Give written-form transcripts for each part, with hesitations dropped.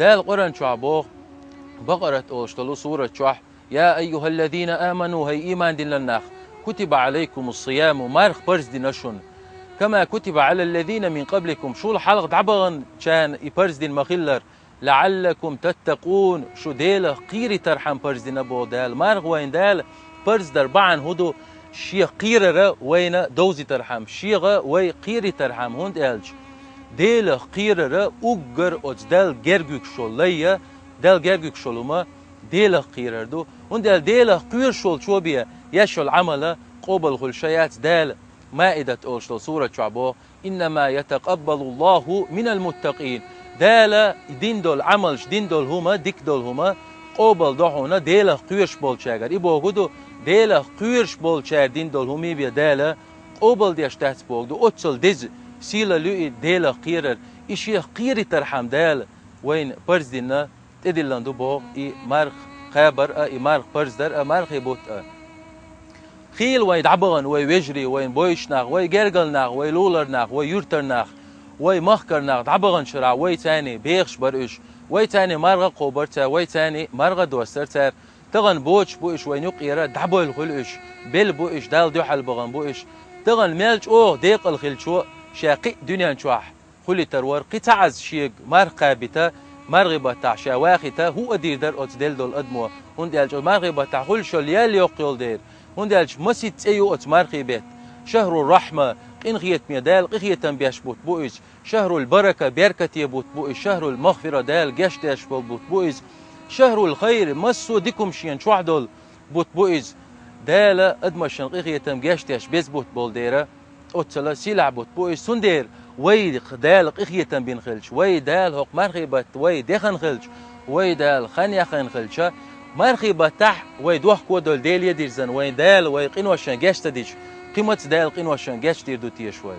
ده القرآن شعبوه بقرة أوشتلو سورة شح يا أيها الذين آمنوا هي إيمان دين لناخ كتب عليكم الصيام مارخ برز دي نشون كما كتب على الذين من قبلكم شو الحلق دعبغن كان يبرز دين مخلر لعلكم تتقون شو ديله قيري ترحم برز دين أبو دال مارغ وين دال برز دربعن هدو شي قيرة وين دوزي ترحم شيغة وي قيري ترحم هند ألج ديله قيرة أجر أج دال جرجك شولية دال جرجك شولما ديله قيرة دو هند ديله قير شول شو بيه يشول عمله قبل كل شيات دال مائدة أوشتل سورة شعبو إنما يتقبل الله من المتقين دالا دين دول عملش دين دول هما ديك دول هما قبل دهونا دالا قيرش بول شاگر إبو غدو دالا قيرش بول شاگر دين دول همي بيا دالا قبل ديش تحت بوغ دو أتصل ديز سيلا لوئي دالا قيرر إشي قيري ترحم دال وين برز دينا تدلن دو بوغ إي مارخ خابر إي مارخ برز در مارخ يبوت خيل وين دعبغن وين وجري وين بويشناغ وين جرجلناغ وين لولرناغ وين يورترناغ وين مخكرناغ دعبغن شرع وين تاني بيخش برئش وين تاني مرغة قوبرتا وين تاني مرغة دوسترتر تغن بوش بوش وين يقيرا دعبو الخلش بل بوش دال دوحل بغن بوش تغن ملج ديق الخلشو شاقي دنيا نشوح خلي ترور قطعز شيق مرقة بتا مرغبة تاع شواختا هو أدير در أتدل دول أدمو هندي مرغبة تاع خلشو ليال يقيل دير هندالش مسيت أيو أتمارخي بيت شهر الرحمة إنغيت ميدال قيت بيش بوت بوئز شهر البركة بيركة بوت بوئز شهر المغفرة دال جشتاش بوت بوئز شهر الخير مسو ديكم شين شوحدول بوت بوئز دال أدمشن قيت جشتاش بيز بوت بول ديرة أتلا سيلع بوت بوئز سندير وي دال قيت بينخلش وي دال هق مارخي بات وي دخن خلش وي دال خانيا خن خلشة مارخي بتاح ويدوح كودول ديل يدير زن وين دال ويقينوا شنجاش تديش قيمة دال قينوا شنجاش تير دوتيه شوي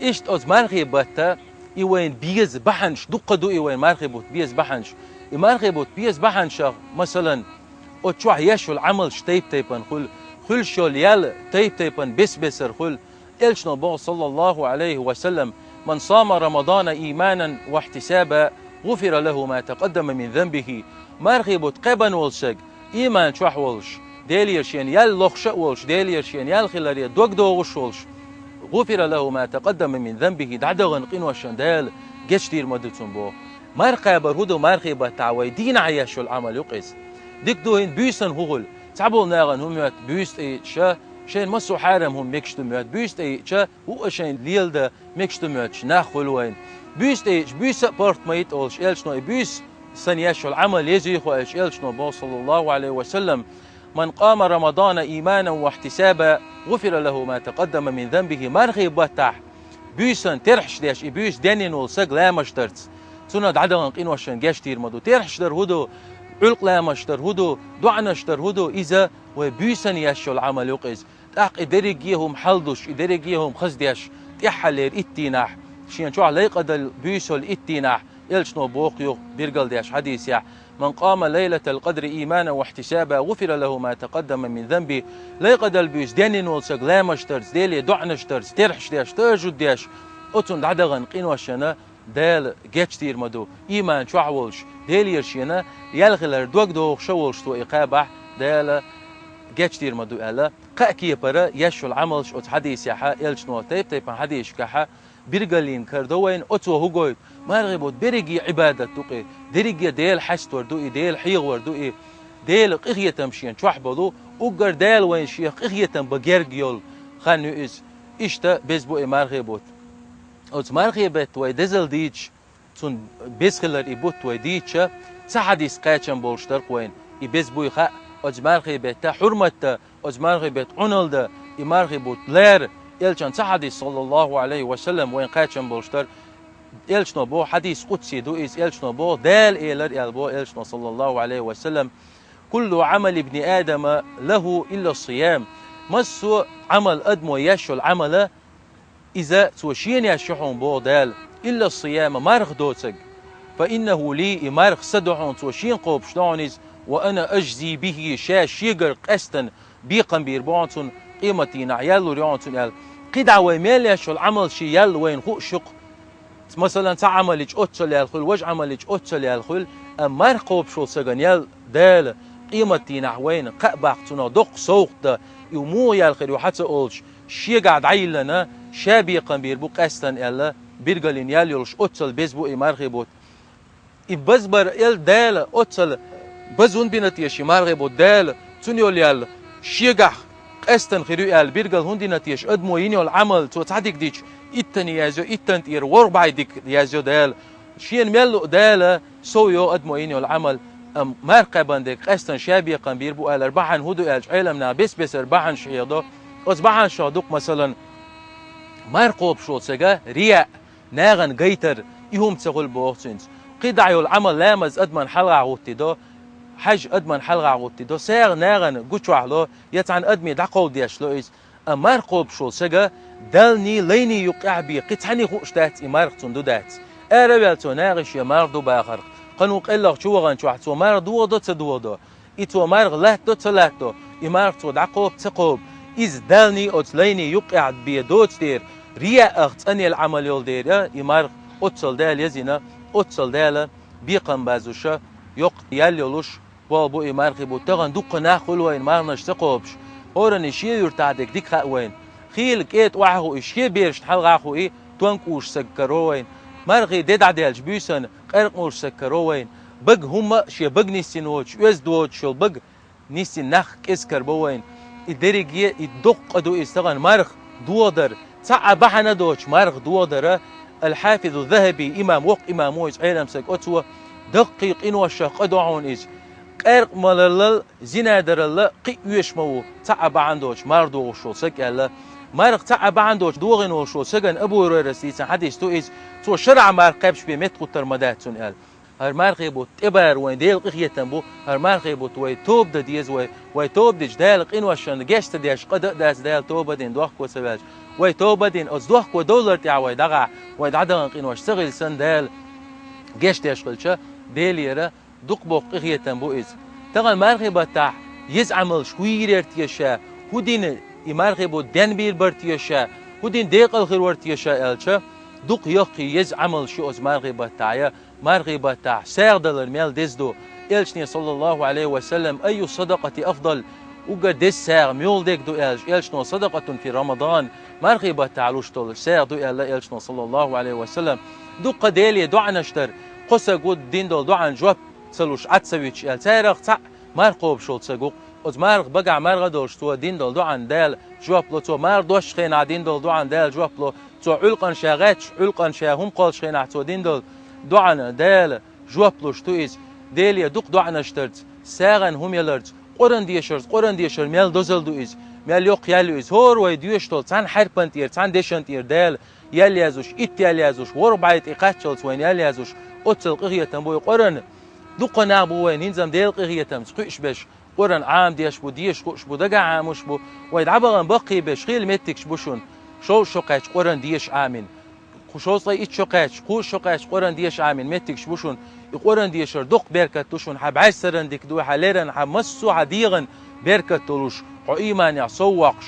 إيشت أز مارخي بتا إيوين بيز بحنش دقة إيوين مارخي بوت بيز بحنش مارخي بوت بيز بحنش مثلا أتشوح يشو العمل شتيب تيبن خل شو ليال تيب تيبن بسر خل إلش نبو صلى الله عليه وسلم من صام رمضان إيمانا واحتسابا غفر له ما تقدم من ذنبه مارخي بوت قبن ولشق إيمان شوح ولش ديليرشين يال لخش ولش ديليرشين يال خلاريا دوق دوغش ولش غفر له ما تقدم من ذنبه دعدغن قين وشندال جشتير مدتون بو مارقا برهودو مارخي بتعوي دين عياشو العمل يقيس ديك دوهن بيسن هغل تعبول ناغن هم يات بيست اي شا شين مسو حارم هم ميكشتو ميات بيست اي شا هو شين ليل دا ميكشتو ميات ناخل وين بيست اي بيس بارت ميت اولش إلش نو بيس سنياشو العمل يزيخو إيش إلش نبو صلى الله عليه وسلم من قام رمضان إيمانا واحتسابا غفر له ما تقدم من ذنبه مرغي بتاح بيسن ترحش ديش بيس دنين والسق لا مشترت سنة عدغن قين وشن جاشتير مدو ترحش در هدو علق لا مشتر هدو دعنشتر هدو إذا وبيسن ياشو العمل يقيز تاق إدريجيهم حلدش إدريجيهم خزديش تحلير إتيناح شين شو عليق دل بيسول إتيناح إلشنو بوقيو بيرقل ديش حديث يا من قام ليلة القدر إيمانا واحتسابا غفر له ما تقدم من ذنبه ليقد البيس دينين والسق لا مشترز ديلي دعنشترز ترحش ديش تجد ديش أتون دعدغن قين وشنا دال جيتشتير مدو إيمان شعولش ديلي يرشينا يلغلر دوق دوغ شولش تو إقابح دال جيتشتير مدو ألا قاكي برا يشو العملش أت حديث يحا إلشنو تيب حديث كحا بيرقلين كردوين أتو هقويت مارغبوت بريجي عبادة دوقي دريجي ديل حست وردوقي ديل حيغ وردوقي ديل قغية تمشين شوح بضو وقر ديل وين شيخ قغية بجرجيول خانو إشتا بيزبوقي مارغبوت أوت مارغبت ويدزل ديتش تون بيسخلر إبوت ويديتشا سحديس قاتشن بولشترق وين إبيزبوي خا أوت مارغبت حرمت أوت مارغبت عنلدا إمارغبوت لير إلشان سحديس صلى الله عليه وسلم وين قاتشن بولشتر إلشنو بو حديث قدسي دوئس إلشنو بو دال إلر إلبو إلشنو صلى الله عليه وسلم كل عمل ابن آدم له إلا الصيام مسو عمل أدمو يشو العمل إذا توشين يشحون بو دال إلا الصيام مارخ دوتك فإنه لي مارخ سدحون توشين قوب شلونيز وأنا أجزي به شاش يقر قستن بيقن بيربونتون قيمتي نعيال ريونتون قدع ويميل يشو العمل شي يل وين خو شق مثلا تعملج أتصل يالخل وج عملج أتصل يالخل أمر قوب شو سجنيال دال قيمتي نحوين قبعتنا دق سوق ده يمو يالخل وحتى أولش شيء قاعد عيلنا شابي قنبير بو قستن إلا بيرجلين ياليولش أتصل بيزبو إمارغبوت إبزبر إل دال أتصل بزون بنتيش إمارغبوت دال تنيول يال شيء قاعد قستن خيرو يال بيرجل هندي نتيش أدمو ينيول عمل تو تعديك ديش إتني يازو إتن تير وربع ديك يازو دال شين ميلو دال سويو أدمويني العمل مرقبا ديك قستن شابي قنبير بو أل أربعن هدو ألج علمنا بس أربعن شيادو أصبحن شادوق مثلا مرقوب شو سجا رياء ناغن جيتر يهم تقول بوقتينز قدعيو العمل لامز أدمن حلقة عوتي دو حج أدمن حلقة عوتي دو ساغ ناغن قوشوح له يتعن أدمي دعقو ديش لو إيز مرقوب شو سجا دلني ليني يقع بي قطعني خوشتات إمارق تندودات أربيلتو ناغش يماردو باخر قنوق إلا شو غن شو حتو مار دو دو تدو دو إتو مارغ لات دو تلاتو إمارق تو دعقوب تقوب إز دلني أتليني يقع بي دوت دير ريا أخت أني العمل يول دير إمارق أتصل دال يزينا أتصل دال بيقن بازوشا يق ياليولوش بابو إمارق بو تغن دوق ناخل وين مارنش تقوبش أورني شي يرتعدك ديك خاوين خيل كيت وعهو إشي بيرش حلقاخو إيه تونكوش سكروين مرغي ديد عديلش بيسن قرقوش سكروين بق هما شي بق نيسين ووش يزدوش شو بق نيسين نخ كسكر بوين الدرجية الدق أدو إستغن مرغ دوادر تعب بحنا دوش مرغ دوادر الحافظ الذهبي إمام وق إمام مويس علم سك أتوى دقيق إنو الشاق أدوعون إيش قرق ملل زنادر الله قي يشمو تعب عندوش مردو شو سك الله مرق تعب عندوش دوغن وشو سجن أبو رئيسي حديث تو إيش تو شرع مرقبش بمت قطر مداتون قال هر مرقي بو تبر وين ديل قيتن بو هر مرقي بو توي توب د ديز وي توب دج دالق إن وشان جشت ديش قد داس دال توب دين دوخ كو سباج وي توب دين از دوخ كو دولار تاع وي دغع وي دعدن إن وش تغل سن دال جشت ديش قلشا ديليرا دوق بو قيتن بو إز تغل مرقي بتاع يزعمل شوير ارتيشا هودين إمارغي بو دن بير برتيشا هودين ديق الخير ورتيشا ألشا دوق يقي يزعمل شو از مرغي بتاعيا مرغي بتاع سعر دلر ميل دزدو إلشني صلى الله عليه وسلم أي صدقة أفضل وقد دز سعر ميول ديك دو إلشنو صدقة في رمضان مرغي بتاع لوشتول سعر دو إلشنو صلى الله عليه وسلم دوق ديلي دعا نشتر قصة قد دين دول دعا جواب تسلوش عدسويتش سعر تاع مرقوب شول تسقوق از مرغ بقع مرغ دوش تو دين دول دوعن دال جواب لو تو مرغ دوش خين دين دول دوعن دال جواب لو تو علقن شاغاتش علقن شاهم قال خين تو دين دول دوعن دال جواب لوش تو إز ديليا دوق دوعن اشترت ساغن هم يلرت قرن ديشر ميل دوزل دو إز ميل يوق يالو إز هور وي ديوش تول تان حربنتير تان ديشنتير دال ياليازوش ياليازوش وربعيت إقاتشلت وين ياليازوش أتل قغية تنبوي قرن دوق نابو وين ينزم ديل قغية تمس قيش بش قرن عام ديش بو ديش قوش بو دقا عاموش بو ويدعبغن بقي بش خيل متكش بوشون شو شقاش قرن ديش عامين شو صي إتش شقاش قوش شقاش قرن ديش عامين متكش بوشون قرن ديشر دق بيركت توشون حب عسرن ديك دو حاليرن حب مسو عديغن بيركت تولوش قيمان يعصوقش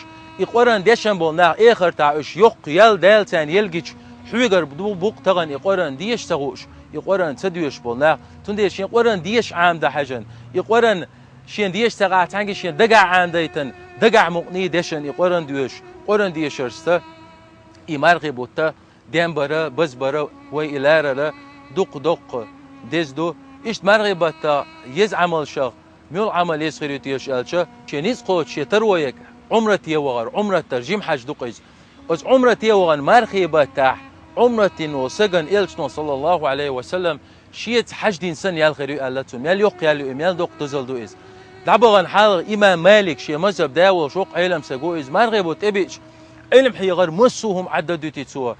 قرن ديشن بولنا آخر تعيش يق يل دال تان يلجيش حويجر بدو بوق تغن قرن ديش تغوش قرن تدويش بولنا تنديش قرن ديش عام ده حجن قرن شين ديش تقع تانجي شين دقع عنديتن دقع مقني ديشن يقرن ديش قرن ديشرستا إمارغي بوتا دين برا بز برا وي إلارا دق دزدو إشت مرغي بوتا يز عمل شغ ميول عمل يسخيري تيش ألشا شينيز قوت شي ترويك عمرتي وغر عمرة ترجيم حج دقيز از عمرتي وغن مرغي بوتا عمرتي نو سجن إلشنو صلى الله عليه وسلم شيت حج دين سن يالخيري ألتون ميل يق يالو ميل دق تزل دو إز دعبغن حال إمام مالك شي مذهب داول شوق علم سجويز مرغب وتبيش علم حي غير مسوهم عددوا تسوا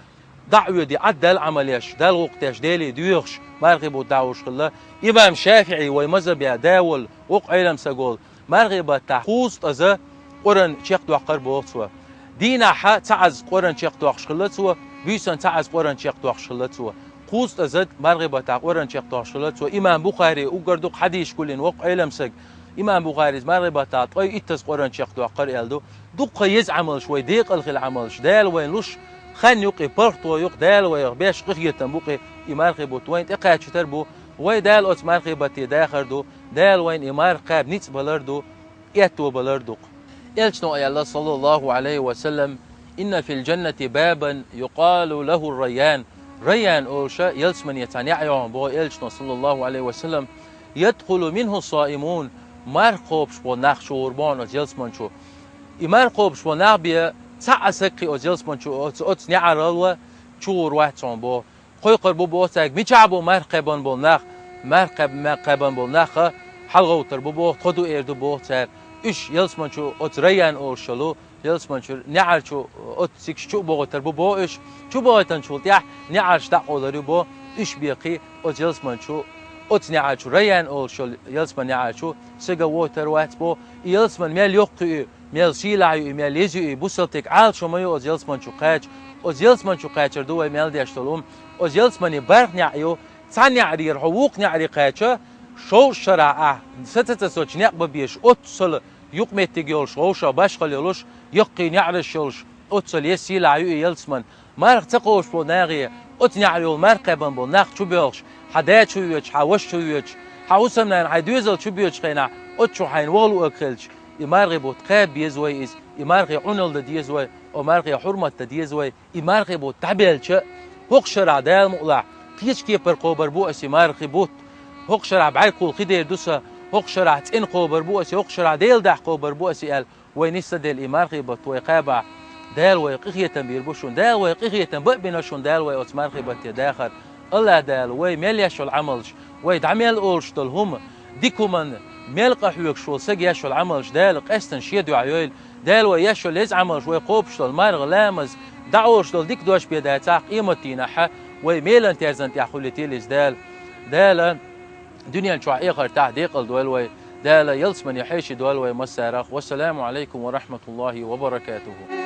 دعوة دي عدل العمليش دال وقتاش دالي ديوخش مرغب ودعوش خلا إمام شافعي ومذهب يا داول وق علم سجول مرغب تحوست أذا قرن شيخ دوقر بوقتوا دينا ح تعز قرن شيخ دوقش خلا توا بيسن تعز قرن شيخ دوقش خلا توا قوست أذا مرغب قرن شيخ دوقش خلا توا إمام بخاري وقردوق حديث كلين وق علم سج إمام بخاري مرغب تعطي إتز قرن شيخ دوقر يلدو دق يزعمل شوي ديق الخل عملش دال وين لوش خان يقي برتو يق دال ويغبيش قخية تنبوقي إمارخي بوتوين إقاعد شتربو وي دال أوت مارخي باتي داخردو دال وين إمار قاب نيتس بلردو إيتو بلردو إلشنو أي الله صلى الله عليه وسلم إن في الجنة بابا يقال له الريان ريان أوشا يلسمن يتعنيعيون بو إلشنو صلى الله عليه وسلم يدخل منه الصائمون مارقوب شبو ناخشور بون أجلسمن شو إمارقوب شبو ناخبيا تعسكي أجلسمن شو أتس نعرالوا شور واحد بو خوي قربو بو تاك ميشعبو مرقبان بو ناخ مرقبان بو ناخ حلقو تربو بو خدو إردو بو تاك إيش يلسمن شو أت ريان أوشلو يلسمن شو نعر شو أت سيكش شو بو تربو بو إيش شو بو تنشول تيح نعر شتاقو داري بو إيش بيقي أت يلسمن شو أت نعر شو ريان أوشل يلسمن نعر شو سيجا ووتر وات بو يلسمن ميل يقطي ميل شيلعي ميل يزي بوسلتك عال شو مايو أت يلسمن شو قاج أت يلسمن شو قاج دو ميل ديشتلوم أت يلسمن برق نعيو تعني عرير حقوق نعري قاجة شو شرعه ستة سوتش نقب بيش أتصل يقمت تجيل شوشة باش خليلوش يقي نعرش شوش أتصل يسيل عيو يلسمن مارق تقوش بو ناغي أتنعريو مرقبا بو ناخ شو بيوش حدات شو يوش حوش شو يوش حوسمنا حيدوزل شو بيوش خينا أتشو حين والو أكلش إمارغي بو تقاب بيزوي إز إمارغي عنل ديزوي ومارغي حرمة ديزوي إمارغي بو تعبيلش هوق شرع دال مقلع فيش كي برقوبر بو أسي مارغي بوت هوق شرع بعيقول خدير دوسا هوق شرع تين قوبر بو أسي هوق شرع ديل دح قوبر بو أسي قال وينسا ديل إمارغي بوت ويقابع دال ويقخية بيربوشون دال ويقخية بقبناشون دال ويأتمارغي بوت داخر الله دال وي ميلياشو العملش وي دعميل أولش دل هم ديكو من ميلقى حيوك شو سجياشو العملش دال قستن شيدو عيويل دال وياشو ليز عملش ويقوبش دل مارغ لامز دعوش دل ديك دوش بيدا تاق قيمتي نحا وي ميلان تيرزن تيحولتي ليز دال دنيا شو عيقر تعديق الدول وي دال يلسمن يحيش دول وي مسارخ والسلام عليكم ورحمة الله وبركاته.